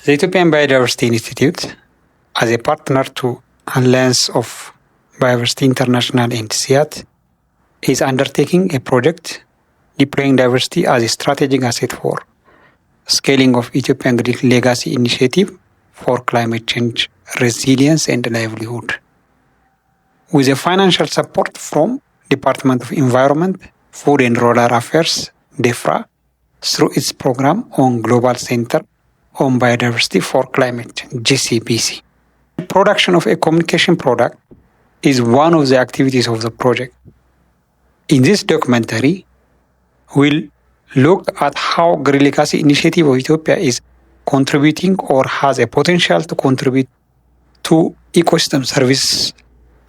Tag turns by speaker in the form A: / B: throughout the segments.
A: The Ethiopian Biodiversity Institute, as a partner to Alliance of Biodiversity International and SIAT, is undertaking a project deploying diversity as a strategic asset for scaling of Ethiopian Greek Legacy Initiative for climate change resilience and livelihood. With a financial support from Department of Environment, Food and Rural Affairs, DEFRA, through its program on Global Center on Biodiversity for Climate Change, GCBC. The production of a communication product is one of the activities of the project. In this documentary, we'll look at how Greek Legacy Initiative of Ethiopia is contributing or has a potential to contribute to ecosystem service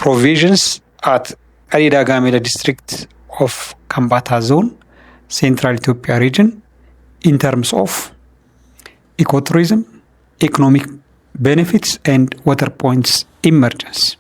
A: provisions at Arida Gamela district of Kambata zone, Central Ethiopia region, in terms of ecotourism, economic benefits, and water points emergence.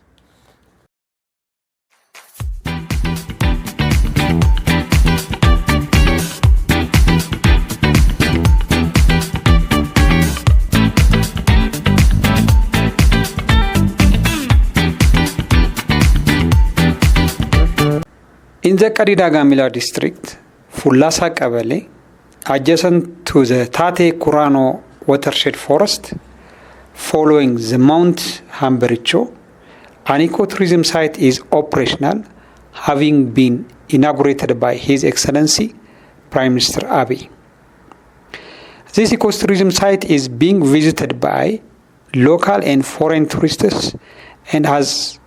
A: In the Arida Gamela district, Fulasa Kabale, adjacent to the Tate Kurano watershed forest, following the Mount Hambericho, an ecotourism site is operational, having been inaugurated by His Excellency Prime Minister Abiy. This ecotourism site is being visited by local and foreign tourists and has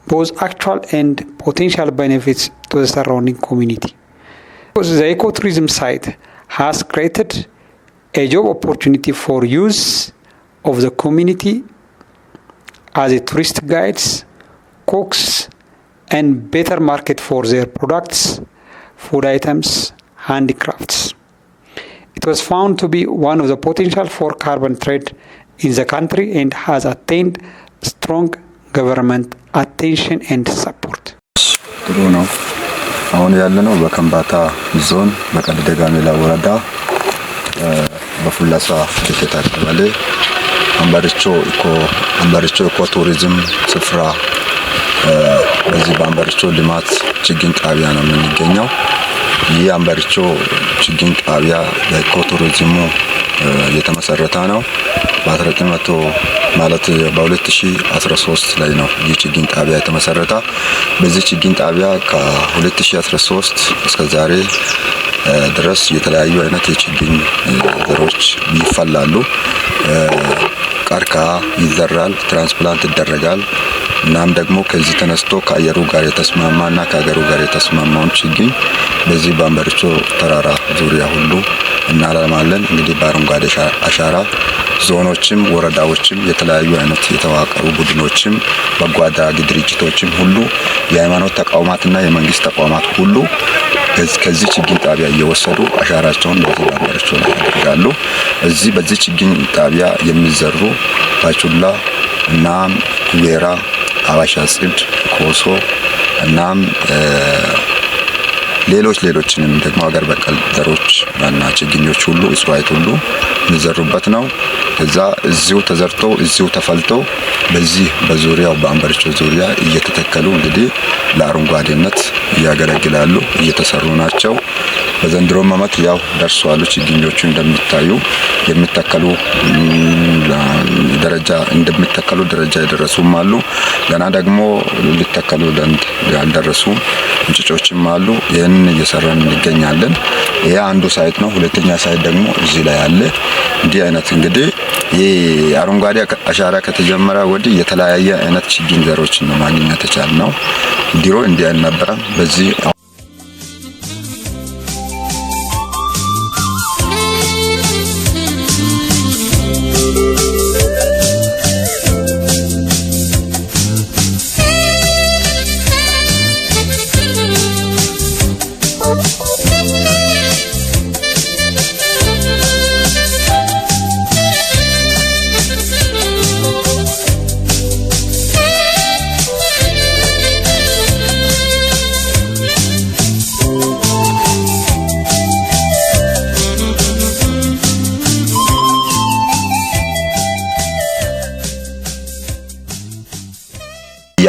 A: both actual and potential benefits to the surrounding community. Because the ecotourism site has created a job opportunity for use of the community as a tourist guides, cooks, and better market for their products, food items, handicrafts. It was found to be one of the potential for carbon trade in the country and has attained strong government attention and support.
B: ጥሩ ነው። አሁን ያለነው በከምባታ ዞን በቀለደ ጋሜላ ወረዳ በፉላሳ ከተታ ቀበሌ አምባሪቾ ኢኮ ቱሪዝም ስፍራ በዚህ በአምባሪቾ ልማት ችግኝ ጣቢያ ነው የምንገኘው። ይህ አምባሪቾ ችግኝ ጣቢያ በኢኮ ቱሪዝሙ የተመሰረተ ነው። በ2013 ላይ ነው ይህ ችግኝ ጣቢያ የተመሰረተ። በዚህ ችግኝ ጣቢያ ከ2013 እስከ ዛሬ ድረስ የተለያዩ አይነት የችግኝ ዘሮች ይፈላሉ። ቀርከሃ ይዘራል፣ ትራንስፕላንት ይደረጋል። እናም ደግሞ ከዚህ ተነስቶ ከአየሩ ጋር የተስማማና ከሀገሩ ጋር የተስማማውን ችግኝ በዚህ በአምባሪቾ ተራራ ዙሪያ ሁሉ እናለማለን። እንግዲህ በአረንጓዴ አሻራ ዞኖችም ወረዳዎችም የተለያዩ አይነት የተዋቀሩ ቡድኖችም በጎ አድራጊ ድርጅቶችም ሁሉ የሃይማኖት ተቋማትና የመንግስት ተቋማት ሁሉ ከዚህ ችግኝ ጣቢያ እየወሰዱ አሻራቸውን በዚህ በአምባሪቾ ላይ ያደርጋሉ። እዚህ በዚህ ችግኝ ጣቢያ የሚዘሩ ባቹላ እና ኩቤራ፣ አዋሽ ጽድ፣ ኮሶ እናም ሌሎችንም ደግሞ ሀገር በቀል ዘሮች እና ችግኞች ሁሉ እጽዋት ሁሉ የሚዘሩበት ነው። እዛ እዚሁ ተዘርተው እዚሁ ተፈልተው በዚህ በዙሪያው በአምባሪቾ ዙሪያ እየተተከሉ እንግዲህ ለአረንጓዴነት ያገለግላሉ፣ እየተሰሩ ናቸው። በዘንድሮ ዓመት ያው ደርሷል። ችግኞቹ እንደሚታዩ የሚተከሉ ደረጃ የደረሱም አሉ። ገና ደግሞ ሊተከሉ ያልደረሱ እንጭጮችም አሉ። ይሄንን እየሰራን እንገኛለን። ይሄ አንዱ ሳይት ነው። ሁለተኛ ሳይት ደግሞ እዚህ ላይ አለ። እንዲህ አይነት እንግዲህ የአረንጓዴ አሻራ ከተጀመረ ወዲህ የተለያየ አይነት ችግኝ ዘሮችን ነው ማግኘት የቻልነው። ድሮ እንዲህ አልነበረም። በዚህ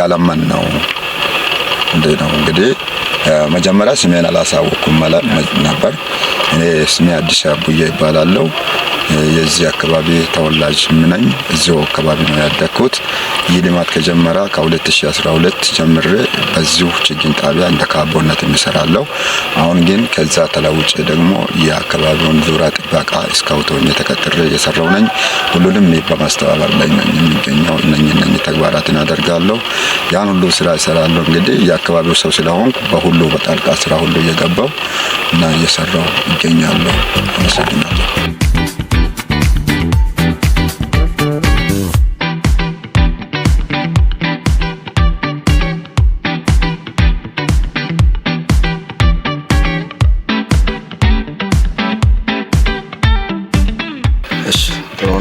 B: እያለማን ነው እንግዲህ መጀመሪያ ስሜን አላሳወኩም ማለት ነበር። እኔ ስሜ አዲስ አቡዬ ይባላለሁ። የዚህ አካባቢ ተወላጅ ነኝ። እዚሁ አካባቢ ነው ያደግኩት። ይህ ልማት ከጀመረ ከ2012 ጀምሬ በዚሁ ችግኝ ጣቢያ እንደ ካቦነት እሰራለሁ። አሁን ግን ከዛ ተለውጬ ደግሞ የአካባቢውን ዙሪያ ጥበቃ ስካውት ሆኜ ተቀጥሬ እየሰራሁ ነኝ። ሁሉንም በማስተባበር ላይ ነኝ የሚገኘው። እነኚህ ተግባራትን አደርጋለሁ። ያን ሁሉ ስራ እሰራለሁ። እንግዲህ የአካባቢው ሰው ስለሆንኩ በሁሉ በጣልቃ ስራ ሁሉ እየገባው እና እየሰራው ይገኛለሁ። አመሰግናለሁ።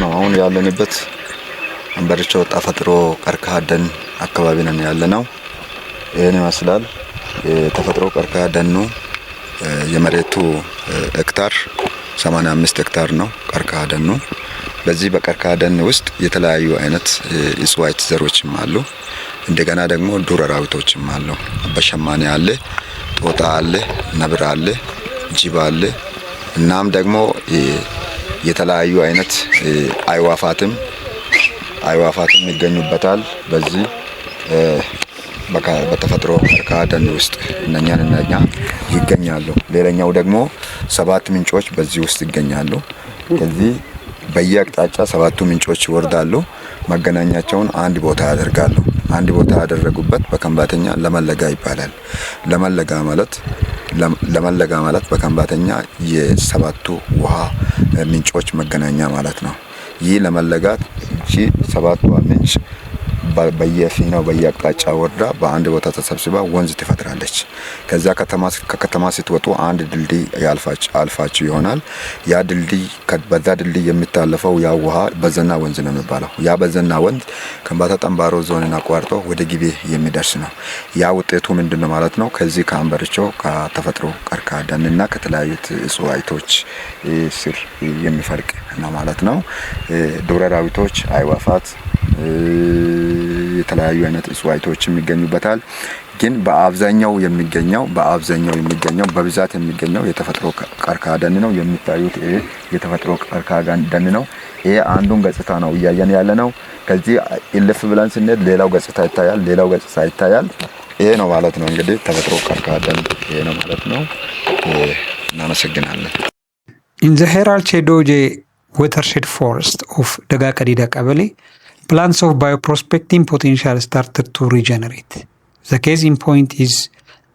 B: አሁን ያለንበት አንበርቾ ተፈጥሮ ቀርከሃ ደን አካባቢ ነን ያለነው። ይሄን ይመስላል የተፈጥሮ ቀርከሃ ደኑ። የመሬቱ ሄክታር 85 ሄክታር ነው ቀርከሃ ደኑ። በዚህ በቀርከሃ ደን ውስጥ የተለያዩ አይነት እጽዋት ዘሮችም አሉ። እንደገና ደግሞ ዱር አራዊቶችም አሉ። አበሸማኔ አለ፣ ጦጣ አለ፣ ነብር አለ፣ ጅብ አለ። እናም ደግሞ የተለያዩ አይነት አይዋፋትም ይገኙበታል። በዚህ በተፈጥሮ ቀርከሃ ደን ውስጥ እነኛ ይገኛሉ። ሌላኛው ደግሞ 7 ምንጮች በዚህ ውስጥ ይገኛሉ። ከዚህ በየአቅጣጫ 7ቱ ምንጮች ይወርዳሉ። መገናኛቸውን አንድ ቦታ ያደርጋሉ። አንድ ቦታ ያደረጉበት በከንባተኛ ለመለጋ ይባላል። ለመለጋ ማለት በከንባተኛ የ7ቱ ውሃ ምንጮች መገናኛ ማለት ነው። ይህ ለመለጋት እቺ 7ቷ ምንጭ በየፊናው በየአቅጣጫ ወርዳ በአንድ ቦታ ተሰብስባ ወንዝ ትፈጥራለች። ከዛ ከከተማ ስትወጡ አንድ ድልድይ አልፋችሁ ይሆናል። ያ ድልድይ በዛ ድልድይ የሚታለፈው ያ ውሃ በዘና ወንዝ ነው የሚባለው። ያ በዘና ወንዝ ከምባታ ጠምባሮ ዞንን አቋርጦ ወደ ጊቤ የሚደርስ ነው። ያ ውጤቱ ምንድነው ማለት ነው? ከዚህ ከአንበርቾ ከተፈጥሮ ቀርከሃ ደንና ከተለያዩ እጽዋቶች ስር የሚፈልቅ ነው ማለት ነው። ዱር አራዊቶች፣ አይዋፋት፣ የተለያዩ አይነት እጽዋቶችም ይገኙበታል። ግን በአብዛኛው የሚገኘው በብዛት የሚገኘው የተፈጥሮ ቀርከሃ ደን ነው። የሚታዩት ይሄ የተፈጥሮ ቀርከሃ ደን ነው። ይሄ አንዱን ገጽታ ነው እያየን ያለ ነው። ከዚህ እልፍ ብለን ስንሄድ ሌላው ገጽታ ይታያል። ይሄ ነው ማለት ነው እንግዲህ ተፈጥሮ ቀርከሃ ደን ይሄ ነው ማለት ነው። እናመሰግናለን።
A: In the Heral Chedoje watershed forest of Daga Kadida Kabale, plants of bioprospecting potential started to regenerate. The case in point is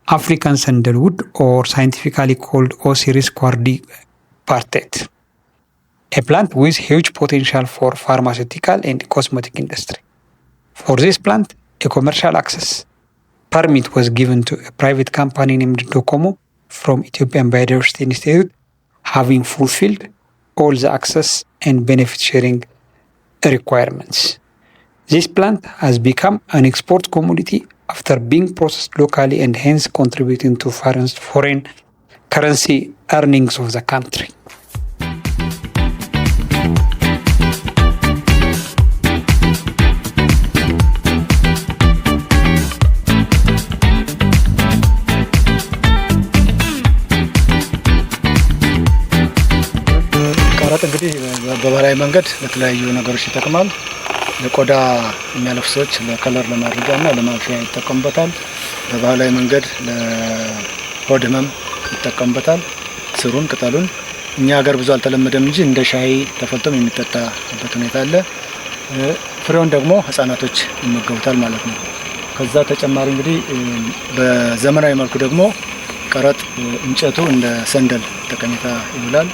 A: African sandalwood, or scientifically called Osiris quardipartet, a plant with huge potential for pharmaceutical and cosmetic industry. For this plant, a commercial access permit was given to a private company named Docomo from Ethiopian Biodiversity Institute, having fulfilled all the access and benefit sharing requirements. This plant has become an export commodity after being processed locally and hence contributing to foreign currency earnings of the country.
C: ቀረጥ እንግዲህ በባህላዊ መንገድ ለተለያዩ ነገሮች ይጠቅማል። ለቆዳ የሚያለፉ ሰዎች ለከለር ለማድረጊያና ለማንፊያ ይጠቀሙበታል። በባህላዊ መንገድ ለሆድ ህመም ይጠቀሙበታል። ስሩን ቅጠሉን እኛ ሀገር ብዙ አልተለመደም እንጂ እንደ ሻይ ተፈልቶም የሚጠጣበት ሁኔታ አለ። ፍሬውን ደግሞ ህፃናቶች ይመገቡታል ማለት ነው። ከዛ ተጨማሪ እንግዲህ በዘመናዊ መልኩ ደግሞ ቀረጥ እንጨቱ እንደ ሰንደል ጠቀሜታ ይውላል።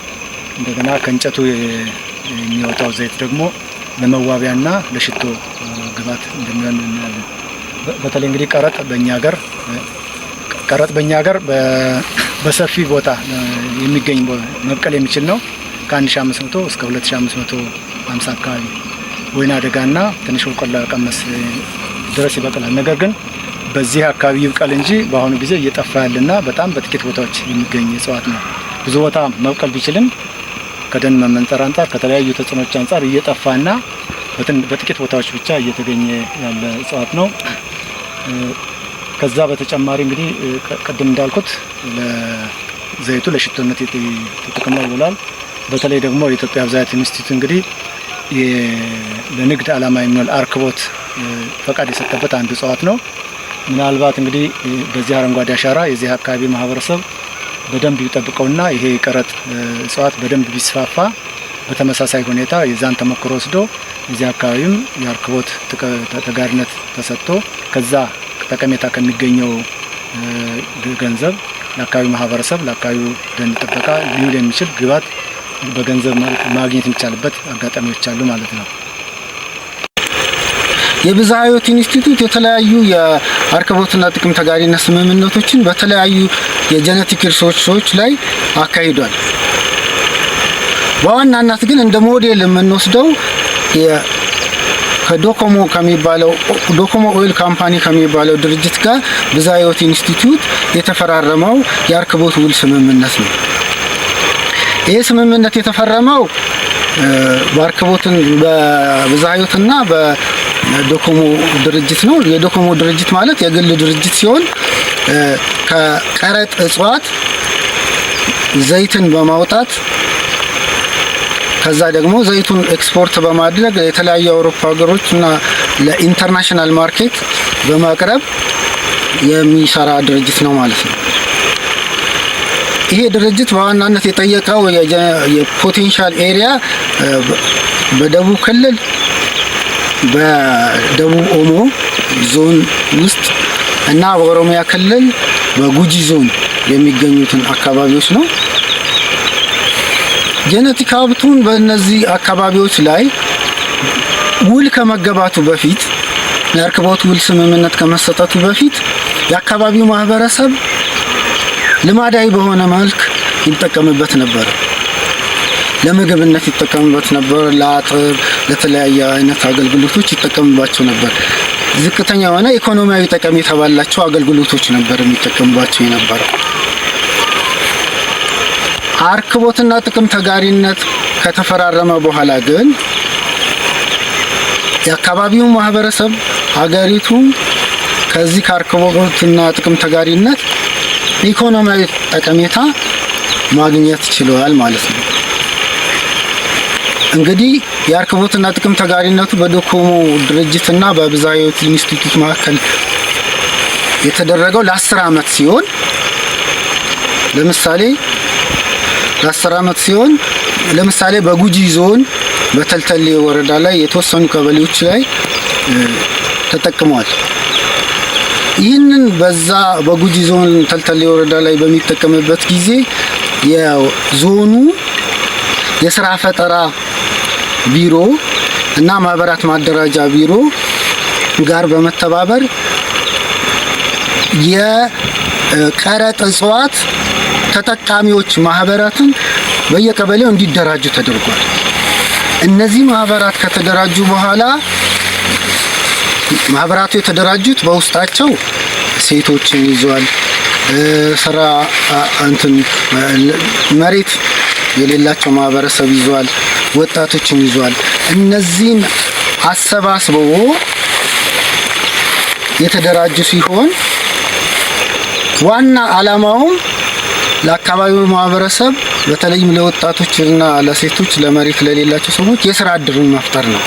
C: እንደገና ከእንጨቱ የሚወጣው ዘይት ደግሞ ለመዋቢያና ለሽቶ ግብዓት እንደሚሆን እናያለን። በተለይ እንግዲህ ቀረጥ በእኛ ሀገር በሰፊ ቦታ የሚገኝ መብቀል የሚችል ነው። ከ1500 እስከ 2550 አካባቢ ወይና አደጋና ትንሽ ቆላ ቀመስ ድረስ ይበቅላል። ነገር ግን በዚህ አካባቢ ይብቀል እንጂ በአሁኑ ጊዜ እየጠፋ ያለና በጣም በጥቂት ቦታዎች የሚገኝ እጽዋት ነው። ብዙ ቦታ መብቀል ቢችልም ከደን መመንጠር አንጻር ከተለያዩ ተጽዕኖች አንጻር እየጠፋና በጥቂት ቦታዎች ብቻ እየተገኘ ያለ እጽዋት ነው። ከዛ በተጨማሪ እንግዲህ ቀደም እንዳልኩት ለዘይቱ ለሽቶነት ጥቅም ላይ ይውላል። በተለይ ደግሞ የኢትዮጵያ ብዝሃ ኢንስቲትዩት እንግዲህ ለንግድ ዓላማ የሚውል አርክቦት ፈቃድ የሰጠበት አንዱ እጽዋት ነው። ምናልባት እንግዲህ በዚህ አረንጓዴ አሻራ የዚህ አካባቢ ማህበረሰብ በደንብ ይጠብቀውና ይሄ ቀረጥ እጽዋት በደንብ ቢስፋፋ በተመሳሳይ ሁኔታ የዛን ተሞክሮ ወስዶ እዚህ አካባቢም የአርክቦት ተጋሪነት ተሰጥቶ ከዛ ጠቀሜታ ከሚገኘው ገንዘብ ለአካባቢው ማህበረሰብ ለአካባቢው ደን ጥበቃ ሊውል የሚችል ግብዓት በገንዘብ ማግኘት የሚቻልበት አጋጣሚዎች አሉ ማለት ነው።
D: የብዝሃ ሕይወት ኢንስቲትዩት የተለያዩ የአርክቦትና ጥቅም ተጋሪነት ስምምነቶችን በተለያዩ የጄኔቲክ ሪሶርሶች ላይ አካሂዷል። በዋናነት ግን እንደ ሞዴል የምንወስደው ከዶኮሞ ከሚባለው ዶኮሞ ኦይል ካምፓኒ ከሚባለው ድርጅት ጋር ብዝሃ ሕይወት ኢንስቲትዩት የተፈራረመው የአርክቦት ውል ስምምነት ነው። ይህ ስምምነት የተፈረመው በአርክቦትን በብዝሃ ሕይወትና በዶኮሞ ድርጅት ነው። የዶኮሞ ድርጅት ማለት የግል ድርጅት ሲሆን ከቀረጥ እጽዋት ዘይትን በማውጣት ከዛ ደግሞ ዘይቱን ኤክስፖርት በማድረግ የተለያዩ አውሮፓ ሀገሮች እና ለኢንተርናሽናል ማርኬት በማቅረብ የሚሰራ ድርጅት ነው ማለት ነው። ይሄ ድርጅት በዋናነት የጠየቀው የፖቴንሻል ኤሪያ በደቡብ ክልል በደቡብ ኦሞ ዞን ውስጥ እና በኦሮሚያ ክልል በጉጂ ዞን የሚገኙትን አካባቢዎች ነው። ጄኔቲክ ሀብቱን በእነዚህ አካባቢዎች ላይ ውል ከመገባቱ በፊት የአርክቦት ውል ስምምነት ከመሰጠቱ በፊት የአካባቢው ማህበረሰብ ልማዳዊ በሆነ መልክ ይጠቀምበት ነበር። ለምግብነት ይጠቀምበት ነበር። ለአጥር፣ ለተለያየ አይነት አገልግሎቶች ይጠቀምባቸው ነበር። ዝቅተኛ የሆነ ኢኮኖሚያዊ ጠቀሜታ ባላቸው አገልግሎቶች ነበር የሚጠቀምባቸው የነበረው። አርክቦትና ጥቅም ተጋሪነት ከተፈራረመ በኋላ ግን የአካባቢው ማህበረሰብ ሀገሪቱ ከዚህ ከአርክቦትና ጥቅም ተጋሪነት ኢኮኖሚያዊ ጠቀሜታ ማግኘት ችለዋል ማለት ነው። እንግዲህ የአርክቦትና ጥቅም ተጋሪነቱ በዶኮሞ ድርጅትና በብዝሃ ሕይወት ኢንስቲትዩት መካከል የተደረገው ለ10 ዓመት ሲሆን ለምሳሌ በጉጂ ዞን በተልተሌ ወረዳ ላይ የተወሰኑ ቀበሌዎች ላይ ተጠቅመዋል። ይህንን በዛ በጉጂ ዞን ተልተሌ ወረዳ ላይ በሚጠቀምበት ጊዜ የዞኑ የስራ ፈጠራ ቢሮ እና ማህበራት ማደራጃ ቢሮ ጋር በመተባበር የቀረጥ እጽዋት ተጠቃሚዎች ማህበራትን በየቀበሌው እንዲደራጁ ተደርጓል። እነዚህ ማህበራት ከተደራጁ በኋላ ማህበራቱ የተደራጁት በውስጣቸው ሴቶችን ይዟል፣ ስራ መሬት የሌላቸው ማህበረሰብ ይዟል፣ ወጣቶችን ይዟል። እነዚህን አሰባስበው የተደራጁ ሲሆን ዋና ዓላማውም ለአካባቢው ማህበረሰብ በተለይም ለወጣቶችና ለሴቶች ለመሬት ለሌላቸው ሰዎች የስራ እድልን መፍጠር ነው።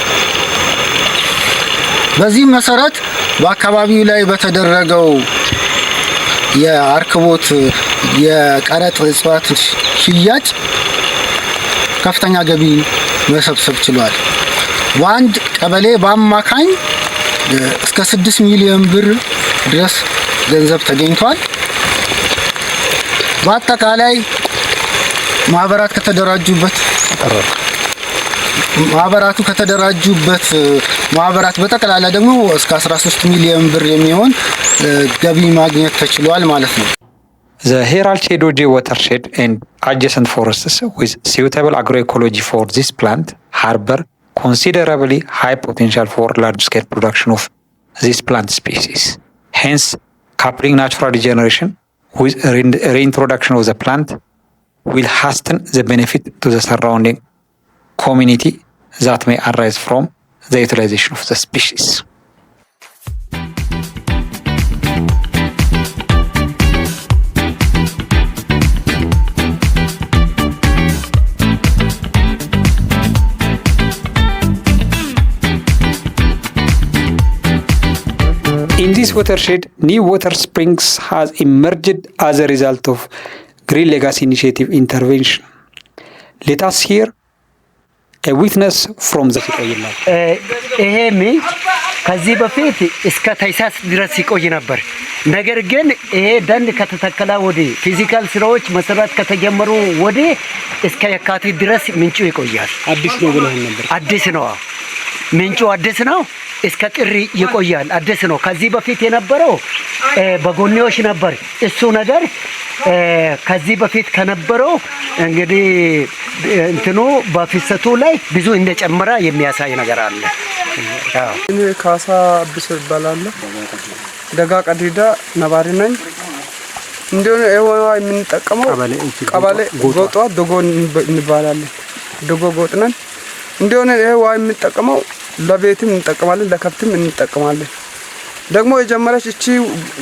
D: በዚህ መሰረት በአካባቢው ላይ በተደረገው የአርክቦት የቀረጥ እጽዋት ሽያጭ ከፍተኛ ገቢ መሰብሰብ ችሏል። በአንድ ቀበሌ በአማካኝ እስከ 6 ሚሊዮን ብር ድረስ ገንዘብ ተገኝቷል። በአጠቃላይ ማህበራቱ ከተደራጁበት ማህበራት በጠቅላላ ደግሞ እስከ 13 ሚሊዮን ብር የሚሆን ገቢ ማግኘት ተችሏል ማለት ነው።
A: The Herald Chedoje watershed and adjacent forests with suitable agroecology for this plant harbor considerably high potential for large-scale production of this plant species. Hence, coupling natural regeneration with reintroduction of the plant will hasten the benefit to the surrounding community that may arise from the utilization of the species. this watershed, new water springs has emerged as a result of Green Legacy Initiative intervention. Let us hear a witness from the ይቆይላል።
E: ይሄ ምንጭ ከዚህ በፊት እስከ ታይሳስ ድረስ ይቆይ ነበር። ነገር ግን ይሄ ደን ከተተከለ ወዲህ ፊዚካል ስራዎች መሰራት ከተጀመሩ ወዲህ እስከ የካቲት ድረስ ምንጩ ይቆያል።
A: አዲስ ነው ብለህ ነበር።
E: አዲስ ነው ምንጩ አዲስ ነው። እስከ ጥሪ ይቆያል። አዲስ ነው። ከዚህ በፊት የነበረው በጎኔዎች ነበር። እሱ ነገር ከዚህ በፊት ከነበረው እንግዲህ እንትኑ በፍሰቱ ላይ ብዙ እንደጨመረ የሚያሳይ ነገር አለ።
F: እኔ ካሳ አብስ ይባላል። ደጋ ቀዲዳ ነባሪ ነኝ። እንደሆነ ኤዋዋ የምንጠቀመው ቀበሌ ጎጧ ዶጎን እንባላለን። ዶጎ ጎጥ ነን። እንደሆነ ኤዋዋ የምንጠቀመው ለቤትም እንጠቀማለን፣ ለከብትም እንጠቀማለን። ደግሞ የጀመረች እቺ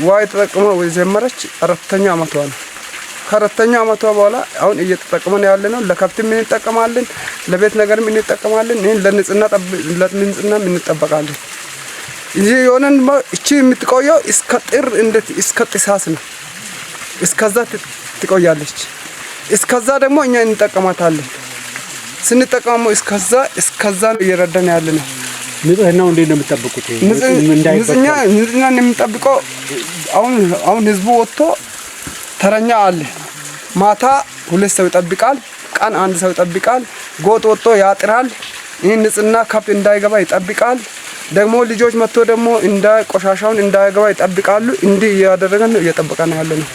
F: ዋይ ተጠቅመው የጀመረች አራተኛ አመቷ ነው። ከአራተኛ አመቷ በኋላ አሁን እየተጠቀመን ያለነው ለከብትም እንጠቀማለን፣ ለቤት ነገርም እንጠቀማለን። ይሄን ለንጽህና እንጠበቃለን። ይሄ የሆነን እቺ የምትቆየው እስከ ጥር እስከ ጥሳስ ነው። እስከዛ ትቆያለች። እስከዛ ደግሞ እኛ እንጠቀማታለን። ስንጠቀመው እስከዛ ነው እየረዳን ያለነው።
A: ንጽህናው እንዴት ነው የምትጠብቁት?
F: ንጽህና የምንጠብቀው አሁን ህዝቡ ወጥቶ ተረኛ አለ። ማታ 2 ሰው ይጠብቃል፣ ቀን 1 ሰው ይጠብቃል። ጎጥ ወጥቶ ያጥራል። ይሄን ንጽህና ከብት እንዳይገባ ይጠብቃል። ደግሞ ልጆች መጥቶ ደግሞ ቆሻሻውን እንዳይገባ ይጠብቃሉ። እንዲህ እያደረገን ነው እየጠበቀን ያለነው።